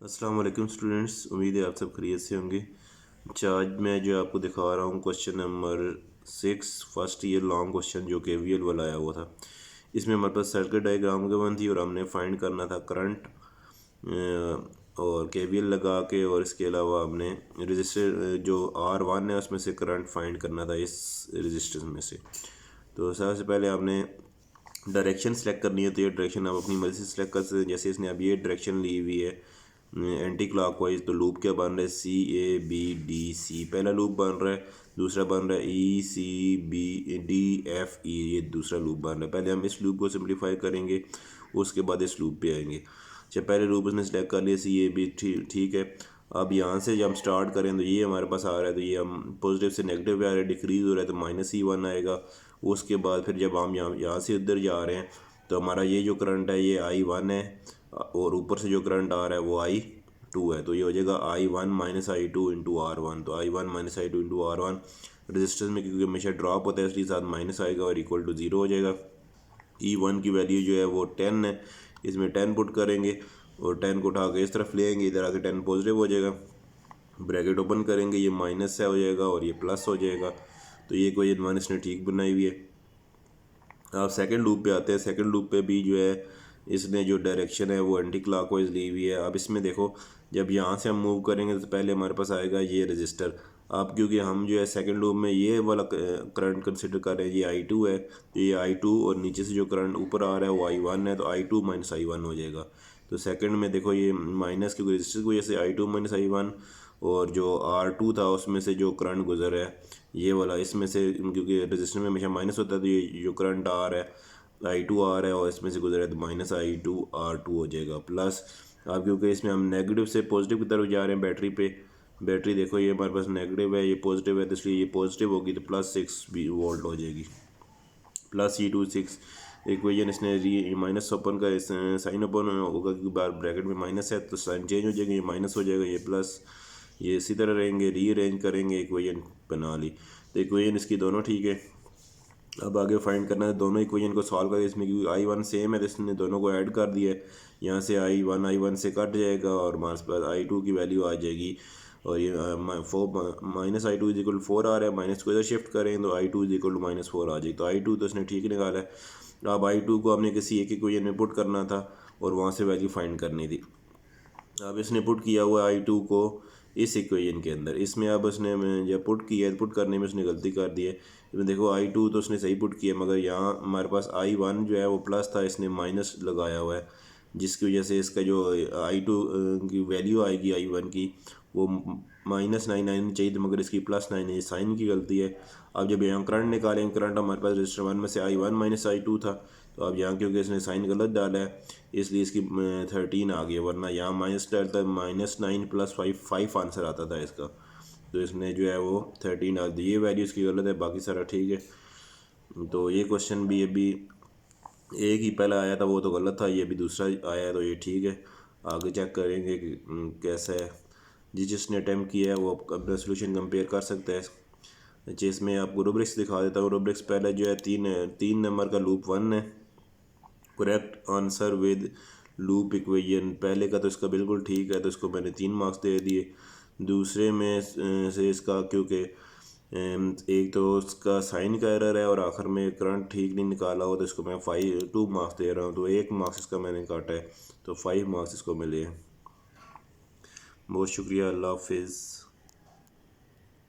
अस्सलाम वालेकुम स्टूडेंट्स, उम्मीद है आप सब खैरियत से होंगे। आज मैं जो आपको दिखा रहा हूँ question number 6 first year long question जो केवीएल वाला आया हुआ था। इसमें हमारे पास सर्किट डायग्राम गिवन थी और हमने फाइंड करना था करंट और केवीएल लगा के, और इसके अलावा हमने रजिस्टर जो R1 है उसमें से करंट फाइंड करना था इस रजिस्टर में से। तो सबसे पहले आपने डायरेक्शन सेलेक्ट करनी है। तो ये डायरेक्शन आप अपनी मर्जी से सेलेक्ट कर सकते हैं। जैसे इसने अब ये डायरेक्शन ली हुई है एंटी क्लॉकवाइज, तो लूप क्या बन रहा है CABDC, पहला लूप बन रहा है। दूसरा बन रहा है ECBDFE, ये दूसरा लूप बन रहा है। पहले हम इस लूप को सिंप्लीफाई करेंगे, उसके बाद इस लूप पे आएंगे। अच्छा, पहले लूप उसने सेलेक्ट कर लिया CAB, ठीक है। अब यहाँ से जब हम स्टार्ट करें तो ये हमारे पास आ रहा है, तो ये हम पॉजिटिव से नेगेटिव पे आ रहा है, डिक्रीज हो रहा है तो -E1 आएगा। उसके बाद फिर जब हम यहाँ से उधर जा रहे हैं तो हमारा ये जो करंट है ये I1 है, और ऊपर से जो करंट आ रहा है वो I2 है। तो ये हो जाएगा I1 - I2 इंटू R1। तो I1 - I2 into R1 resistance में क्योंकि हमेशा ड्रॉप होता है इसलिए साथ माइनस आएगा और इक्वल टू 0 हो जाएगा। E1 की वैल्यू जो है वो 10 है, इसमें 10 पुट करेंगे और 10 को उठा के इस तरफ ले आएंगे, इधर आके 10 पॉजिटिव हो जाएगा। ब्रैकेट ओपन करेंगे, ये माइनस से हो जाएगा और ये प्लस हो जाएगा। तो ये कोई इन्वान इसने ठीक बनाई हुई है। आप सेकंड लूप पे आते हैं। सेकंड लूप पे भी जो है इसने जो डायरेक्शन है वो एंटी क्लॉकवाइज ली हुई है। अब इसमें देखो, जब यहाँ से हम मूव करेंगे तो पहले हमारे पास आएगा ये रजिस्टर। अब क्योंकि हम जो है सेकंड लूप में ये वाला करंट कंसिडर कर रहे हैं, ये I2 है, तो ये I2 और नीचे से जो करंट ऊपर आ रहा है वो I1 है, तो I2 - I1 हो जाएगा। तो सेकंड में देखो ये माइनस, क्योंकि रजिस्टर की वजह से I2 - I1, और जो R2 था उसमें से जो करंट गुजर रहा है ये वाला, इसमें से क्योंकि रजिस्टर में हमेशा माइनस होता है, तो ये जो करंट आ रहा है I2 आ रहा है और इसमें से गुजर रहा है, तो -I2 R2 हो जाएगा प्लस। अब क्योंकि इसमें हम नेगेटिव से पॉजिटिव की तरफ जा रहे हैं बैटरी पे, बैटरी देखो ये हमारे पास नेगेटिव है, ये पॉजिटिव है, तो इसलिए ये पॉजिटिव होगी तो +6 वोल्ट हो जाएगी। +E2 6 इक्वेशन इसने माइनस ओपन का साइन ओपन होगा क्योंकि बार ब्रैकेट में माइनस है, तो साइन चेंज हो जाएगा, ये माइनस हो जाएगा, ये प्लस, ये इसी तरह रहेंगे। रीअरेंज करेंगे, इक्वेशन बना ली। तो इक्वेशन इसकी दोनों ठीक है। अब आगे फाइंड करना है दोनों इक्वेशन को सॉल्व करके, इसमें क्योंकि I1 सेम है तो इसने दोनों को ऐड कर दिया है। यहाँ से I1 से कट जाएगा और हमारे पास I2 की वैल्यू आ जाएगी। और ये -I2 = 4 आ रहा है, माइनस को इधर शिफ्ट करें तो I2 = -4 आ जाएगी। तो I2 तो इसने ठीक निकाला है। अब I2 को हमने किसी एक इक्वेशन में पुट करना था और वहाँ से वैल्यू फाइंड करनी थी। अब इसने पुट किया हुआ I2 को इस इक्वेशन के अंदर, इसमें अब उसने जब पुट किया, पुट करने में उसने गलती कर दी है। इसमें देखो I2 तो उसने सही पुट किया, मगर यहाँ हमारे पास I1 जो है वो प्लस था, इसने माइनस लगाया हुआ है, जिसकी वजह से इसका जो I2 की वैल्यू आएगी I1 की वो -9 आनी चाहिए थी, मगर इसकी +9 है, साइन की गलती है। अब जब यहाँ करंट निकालेंगे, करंट हमारे पास रजिस्टर 1 में से I1 - I2 था, तो अब यहाँ क्योंकि इसने साइन गलत डाला है इसलिए इसकी 13 आ गया, वरना यहाँ माइनस डालता -9 + 5 आंसर आता था इसका। तो इसने जो है वो 13 आ दी, ये वैल्यू इसकी गलत है, बाकी सारा ठीक है। तो ये क्वेश्चन भी अभी एक ही पहला आया था वो तो गलत था, ये भी दूसरा आया है तो ये ठीक है। आगे चेक करेंगे कि कैसा है। जिसने अटैम्प्ट किया है वो अपना सोल्यूशन कंपेयर कर सकता है। जिसमें आपको रूब्रिक्स दिखा देता हूँ। रूब्रिक्स पहले जो है 3 नंबर का लूप 1 है, correct answer with loop equation. पहले का तो इसका बिल्कुल ठीक है, तो इसको मैंने 3 मार्क्स दे दिए। दूसरे में से इसका क्योंकि एक तो उसका साइन का एरर है और आखिर में करंट ठीक नहीं निकाला हो, तो इसको मैं 2 मार्क्स दे रहा हूँ। तो 1 मार्क्स इसका मैंने काटा है, तो 5 मार्क्स इसको मिले हैं। बहुत शुक्रिया, अल्लाह हाफिज़।